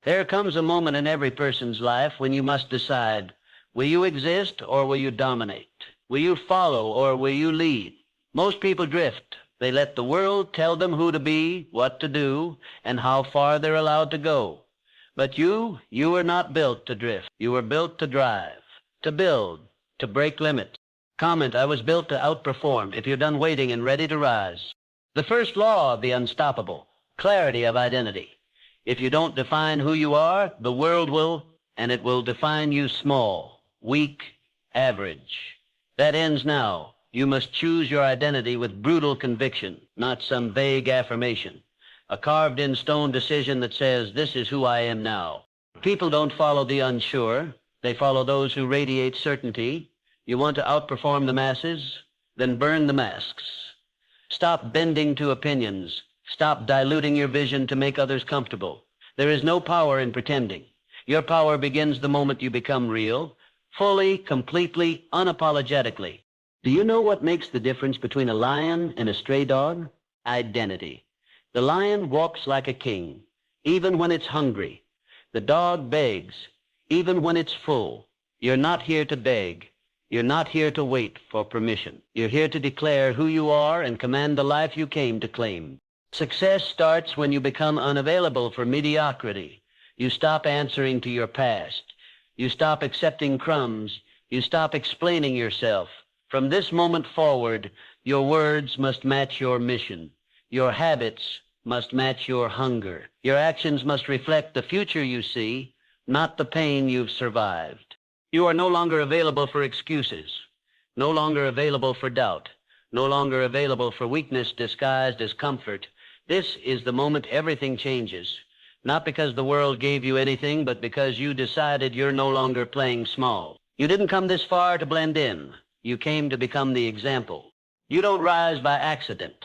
There comes a moment in every person's life when you must decide, will you exist or will you dominate? Will you follow or will you lead? Most people drift. They let the world tell them who to be, what to do, and how far they're allowed to go. But you were not built to drift. You were built to drive, to build, to break limits. Comment, I was built to outperform if you're done waiting and ready to rise. The first law of the unstoppable, clarity of identity. If you don't define who you are, the world will, and it will define you small, weak, average. That ends now. You must choose your identity with brutal conviction, not some vague affirmation. A carved-in stone decision that says, this is who I am now. People don't follow the unsure. They follow those who radiate certainty. You want to outperform the masses? Then burn the masks. Stop bending to opinions. Stop diluting your vision to make others comfortable. There is no power in pretending. Your power begins the moment you become real, fully, completely, unapologetically. Do you know what makes the difference between a lion and a stray dog? Identity. The lion walks like a king, even when it's hungry. The dog begs, even when it's full. You're not here to beg. You're not here to wait for permission. You're here to declare who you are and command the life you came to claim. Success starts when you become unavailable for mediocrity. You stop answering to your past. You stop accepting crumbs. You stop explaining yourself. From this moment forward, your words must match your mission. Your habits must match your hunger. Your actions must reflect the future you see, not the pain you've survived. You are no longer available for excuses, no longer available for doubt, no longer available for weakness disguised as comfort. This is the moment everything changes, not because the world gave you anything, but because you decided you're no longer playing small. You didn't come this far to blend in. You came to become the example. You don't rise by accident.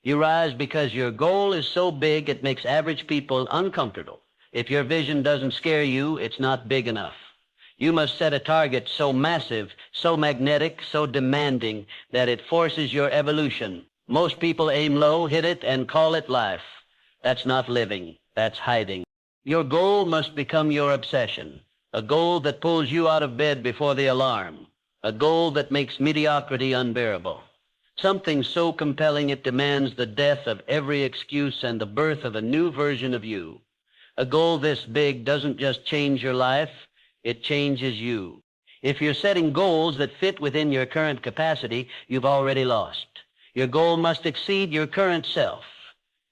You rise because your goal is so big it makes average people uncomfortable. If your vision doesn't scare you, it's not big enough. You must set a target so massive, so magnetic, so demanding that it forces your evolution. Most people aim low, hit it, and call it life. That's not living. That's hiding. Your goal must become your obsession, a goal that pulls you out of bed before the alarm. A goal that makes mediocrity unbearable. Something so compelling it demands the death of every excuse and the birth of a new version of you. A goal this big doesn't just change your life, it changes you. If you're setting goals that fit within your current capacity, you've already lost. Your goal must exceed your current self.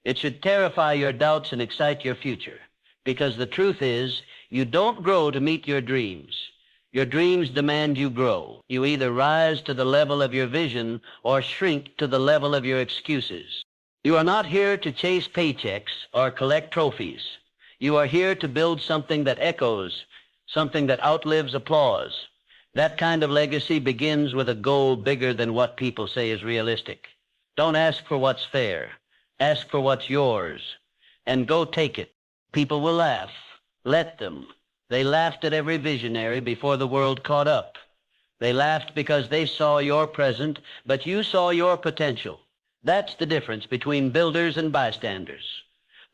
It should terrify your doubts and excite your future. Because the truth is, you don't grow to meet your dreams. Your dreams demand you grow. You either rise to the level of your vision or shrink to the level of your excuses. You are not here to chase paychecks or collect trophies. You are here to build something that echoes, something that outlives applause. That kind of legacy begins with a goal bigger than what people say is realistic. Don't ask for what's fair. Ask for what's yours. And go take it. People will laugh. Let them. They laughed at every visionary before the world caught up. They laughed because they saw your present, but you saw your potential. That's the difference between builders and bystanders.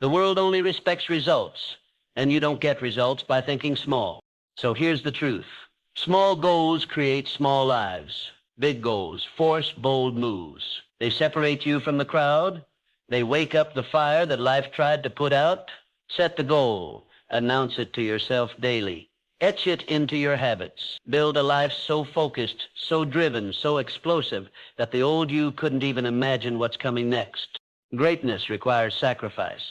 The world only respects results, and you don't get results by thinking small. So here's the truth. Small goals create small lives. Big goals force bold moves. They separate you from the crowd. They wake up the fire that life tried to put out. Set the goal. Announce it to yourself daily. Etch it into your habits. Build a life so focused, so driven, so explosive that the old you couldn't even imagine what's coming next. Greatness requires sacrifice.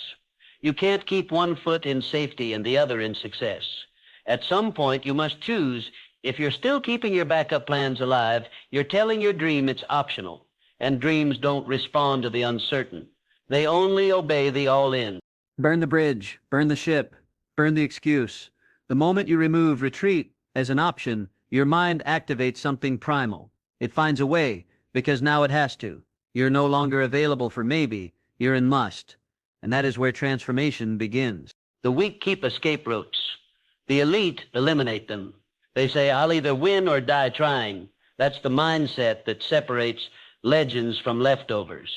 You can't keep one foot in safety and the other in success. At some point, you must choose. If you're still keeping your backup plans alive, you're telling your dream it's optional. And dreams don't respond to the uncertain. They only obey the all-in. Burn the bridge, burn the ship. Burn the excuse. The moment you remove retreat as an option, your mind activates something primal. It finds a way, because now it has to. You're no longer available for maybe, you're in must. And that is where transformation begins. The weak keep escape routes. The elite eliminate them. They say, I'll either win or die trying. That's the mindset that separates legends from leftovers.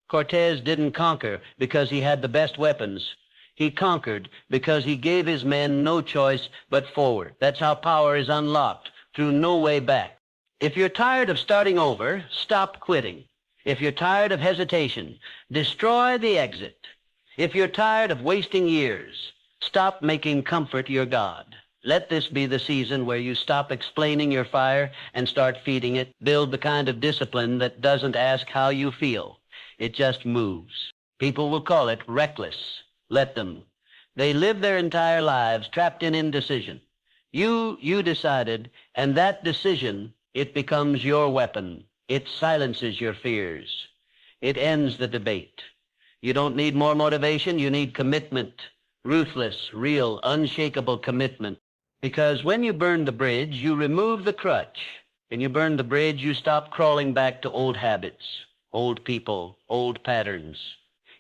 Cortez didn't conquer because he had the best weapons. He conquered because he gave his men no choice but forward. That's how power is unlocked, through no way back. If you're tired of starting over, stop quitting. If you're tired of hesitation, destroy the exit. If you're tired of wasting years, stop making comfort your God. Let this be the season where you stop explaining your fire and start feeding it. Build the kind of discipline that doesn't ask how you feel. It just moves. People will call it reckless. Let them. They live their entire lives trapped in indecision. You decided, and that decision, it becomes your weapon. It silences your fears. It ends the debate. You don't need more motivation, you need commitment. Ruthless, real, unshakable commitment. Because when you burn the bridge, you remove the crutch. When you burn the bridge, you stop crawling back to old habits, old people, old patterns.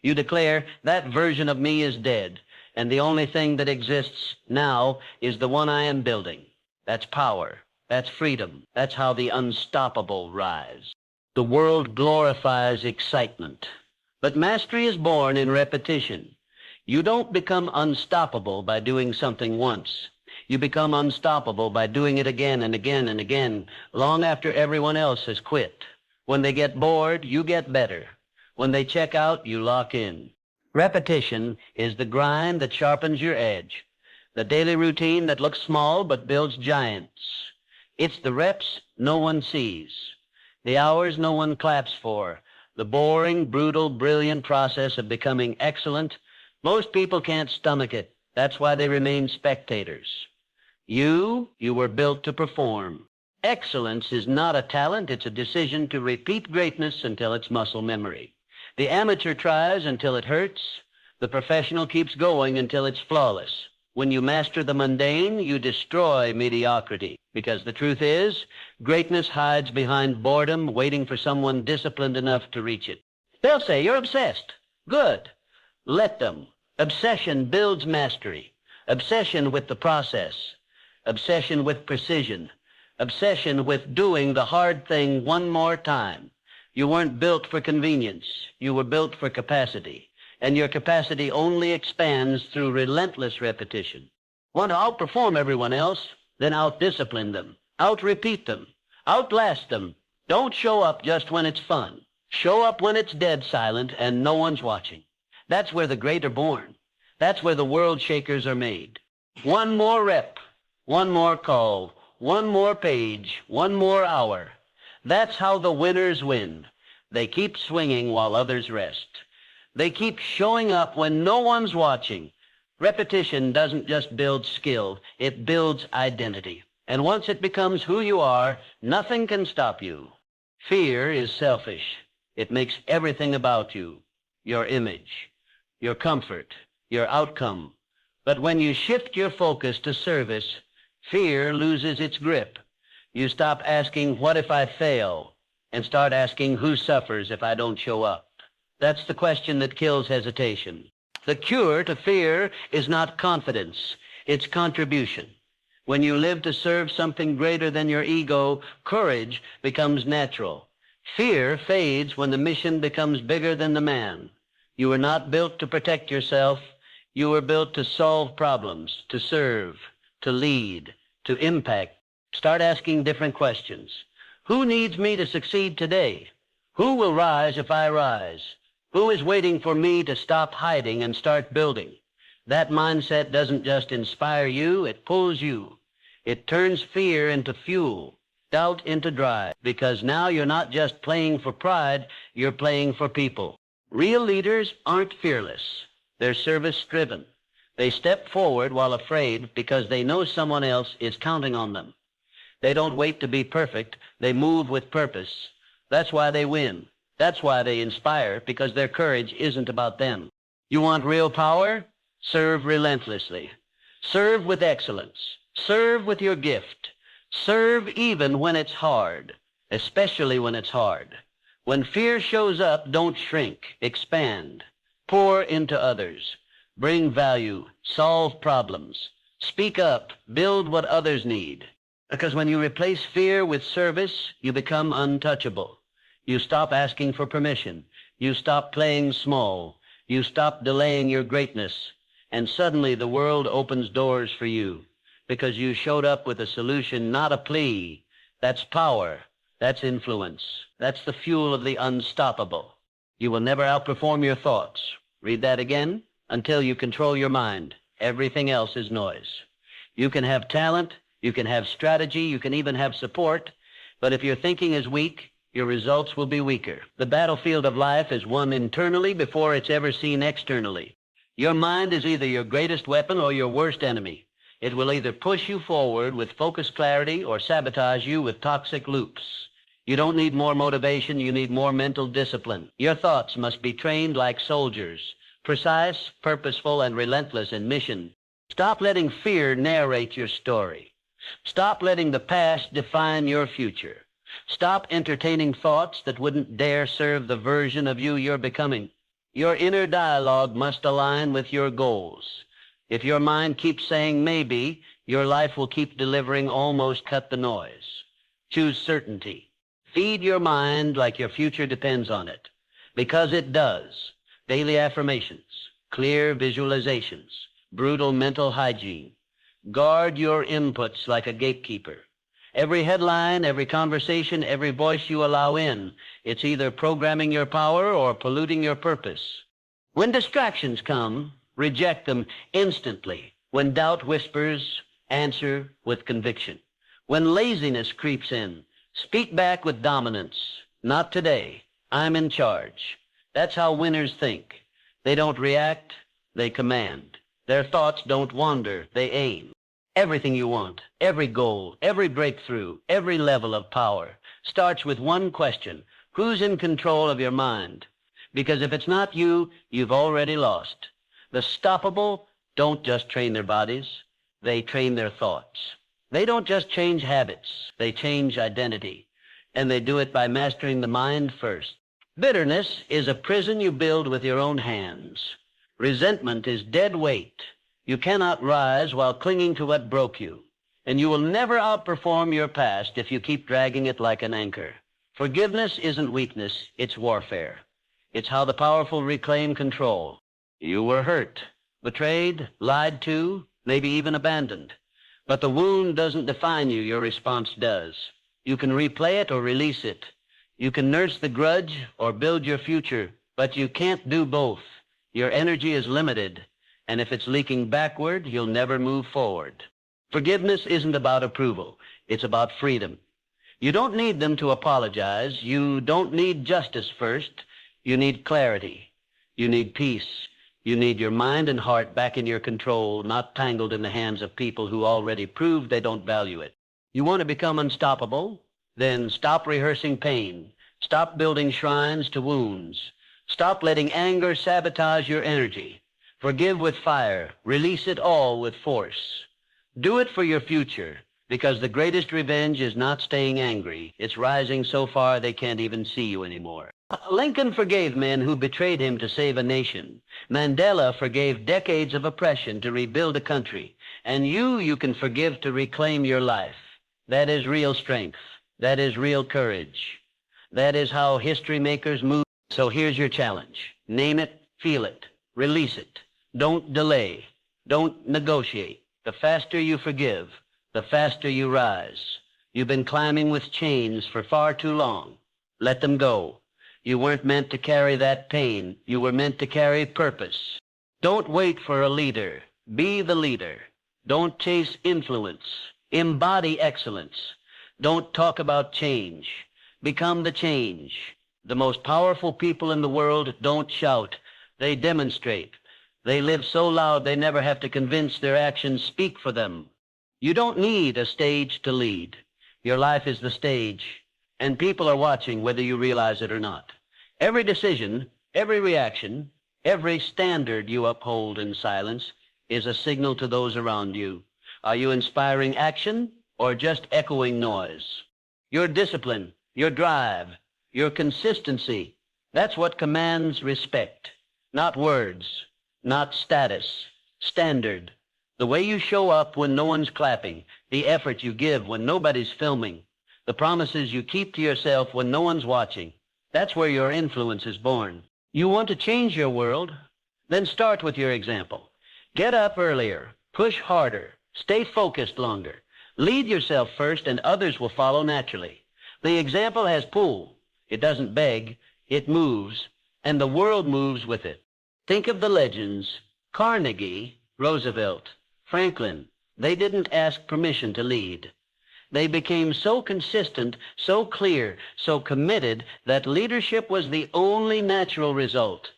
You declare, that version of me is dead, and the only thing that exists now is the one I am building. That's power. That's freedom. That's how the unstoppable rise. The world glorifies excitement, but mastery is born in repetition. You don't become unstoppable by doing something once. You become unstoppable by doing it again and again and again, long after everyone else has quit. When they get bored, you get better. When they check out, you lock in. Repetition is the grind that sharpens your edge, the daily routine that looks small but builds giants. It's the reps no one sees, the hours no one claps for, the boring, brutal, brilliant process of becoming excellent. Most people can't stomach it. That's why they remain spectators. You were built to perform. Excellence is not a talent, it's a decision to repeat greatness until it's muscle memory. The amateur tries until it hurts. The professional keeps going until it's flawless. When you master the mundane, you destroy mediocrity. Because the truth is, greatness hides behind boredom, waiting for someone disciplined enough to reach it. They'll say, you're obsessed. Good. Let them. Obsession builds mastery. Obsession with the process. Obsession with precision. Obsession with doing the hard thing one more time. You weren't built for convenience. You were built for capacity. And your capacity only expands through relentless repetition. Want to outperform everyone else? Then out-discipline them. Out-repeat them. Outlast them. Don't show up just when it's fun. Show up when it's dead silent and no one's watching. That's where the great are born. That's where the world shakers are made. One more rep. One more call. One more page. One more hour. That's how the winners win. They keep swinging while others rest. They keep showing up when no one's watching. Repetition doesn't just build skill, it builds identity. And once it becomes who you are, nothing can stop you. Fear is selfish. It makes everything about you, your image, your comfort, your outcome. But when you shift your focus to service, fear loses its grip. You stop asking, what if I fail? And start asking, who suffers if I don't show up? That's the question that kills hesitation. The cure to fear is not confidence, it's contribution. When you live to serve something greater than your ego, courage becomes natural. Fear fades when the mission becomes bigger than the man. You were not built to protect yourself. You were built to solve problems, to serve, to lead, to impact. Start asking different questions. Who needs me to succeed today? Who will rise if I rise? Who is waiting for me to stop hiding and start building? That mindset doesn't just inspire you, it pulls you. It turns fear into fuel, doubt into drive, because now you're not just playing for pride, you're playing for people. Real leaders aren't fearless. They're service-driven. They step forward while afraid because they know someone else is counting on them. They don't wait to be perfect. They move with purpose. That's why they win. That's why they inspire, because their courage isn't about them. You want real power? Serve relentlessly. Serve with excellence. Serve with your gift. Serve even when it's hard, especially when it's hard. When fear shows up, don't shrink. Expand. Pour into others. Bring value. Solve problems. Speak up. Build what others need. Because when you replace fear with service, you become untouchable. You stop asking for permission. You stop playing small. You stop delaying your greatness. and suddenly the world opens doors for you because you showed up with a solution, not a plea. That's power. That's influence. That's the fuel of the unstoppable. You will never outperform your thoughts. Read that again. Until you control your mind, everything else is noise. You can have talent, you can have strategy, you can even have support, but if your thinking is weak, your results will be weaker. The battlefield of life is won internally before it's ever seen externally. Your mind is either your greatest weapon or your worst enemy. It will either push you forward with focused clarity or sabotage you with toxic loops. You don't need more motivation, you need more mental discipline. Your thoughts must be trained like soldiers, precise, purposeful, and relentless in mission. Stop letting fear narrate your story. Stop letting the past define your future. Stop entertaining thoughts that wouldn't dare serve the version of you you're becoming. Your inner dialogue must align with your goals. If your mind keeps saying maybe, your life will keep delivering almost cut the noise. Choose certainty. Feed your mind like your future depends on it, because it does. Daily affirmations, clear visualizations, brutal mental hygiene. Guard your inputs like a gatekeeper. Every headline, every conversation, every voice you allow in, it's either programming your power or polluting your purpose. When distractions come, reject them instantly. When doubt whispers, answer with conviction. When laziness creeps in, speak back with dominance. Not today. I'm in charge. That's how winners think. They don't react, they command. Their thoughts don't wander, they aim. Everything you want, every goal, every breakthrough, every level of power starts with one question. Who's in control of your mind? Because if it's not you, you've already lost. The stoppable don't just train their bodies, they train their thoughts. They don't just change habits, they change identity. And they do it by mastering the mind first. Bitterness is a prison you build with your own hands. Resentment is dead weight. You cannot rise while clinging to what broke you. And you will never outperform your past if you keep dragging it like an anchor. Forgiveness isn't weakness, it's warfare. It's how the powerful reclaim control. You were hurt, betrayed, lied to, maybe even abandoned. But the wound doesn't define you, your response does. You can replay it or release it. You can nurse the grudge or build your future, but you can't do both. Your energy is limited, and if it's leaking backward, you'll never move forward. Forgiveness isn't about approval. It's about freedom. You don't need them to apologize. You don't need justice first. You need clarity. You need peace. You need your mind and heart back in your control, not tangled in the hands of people who already proved they don't value it. You want to become unstoppable? Then stop rehearsing pain. Stop building shrines to wounds. Stop letting anger sabotage your energy. Forgive with fire. Release it all with force. Do it for your future, because the greatest revenge is not staying angry. It's rising so far they can't even see you anymore. Lincoln forgave men who betrayed him to save a nation. Mandela forgave decades of oppression to rebuild a country. And you can forgive to reclaim your life. That is real strength. That is real courage. That is how history makers move. So here's your challenge. Name it, feel it, release it. Don't delay. Don't negotiate. The faster you forgive, the faster you rise. You've been climbing with chains for far too long. Let them go. You weren't meant to carry that pain. You were meant to carry purpose. Don't wait for a leader. Be the leader. Don't chase influence. Embody excellence. Don't talk about change. Become the change. The most powerful people in the world don't shout. They demonstrate. They live so loud they never have to convince their actions speak for them. You don't need a stage to lead. Your life is the stage, and people are watching whether you realize it or not. Every decision, every reaction, every standard you uphold in silence is a signal to those around you. Are you inspiring action or just echoing noise? Your discipline, your drive, your consistency, that's what commands respect. Not words, not status, standard. The way you show up when no one's clapping, the effort you give when nobody's filming, the promises you keep to yourself when no one's watching. That's where your influence is born. You want to change your world? Then start with your example. Get up earlier. Push harder. Stay focused longer. Lead yourself first and others will follow naturally. The example has pull. It doesn't beg. It moves. And the world moves with it. Think of the legends. Carnegie, Roosevelt, Franklin. They didn't ask permission to lead. They became so consistent, so clear, so committed that leadership was the only natural result.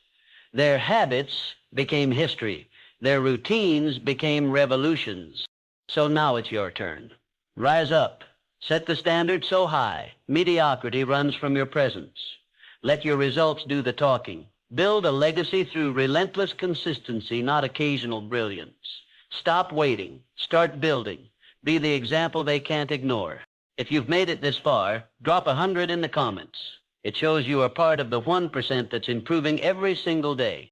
Their habits became history. Their routines became revolutions. So now it's your turn. Rise up. Set the standard so high, mediocrity runs from your presence. Let your results do the talking. Build a legacy through relentless consistency, not occasional brilliance. Stop waiting. Start building. Be the example they can't ignore. If you've made it this far, drop 100 in the comments. It shows you are part of the 1% that's improving every single day.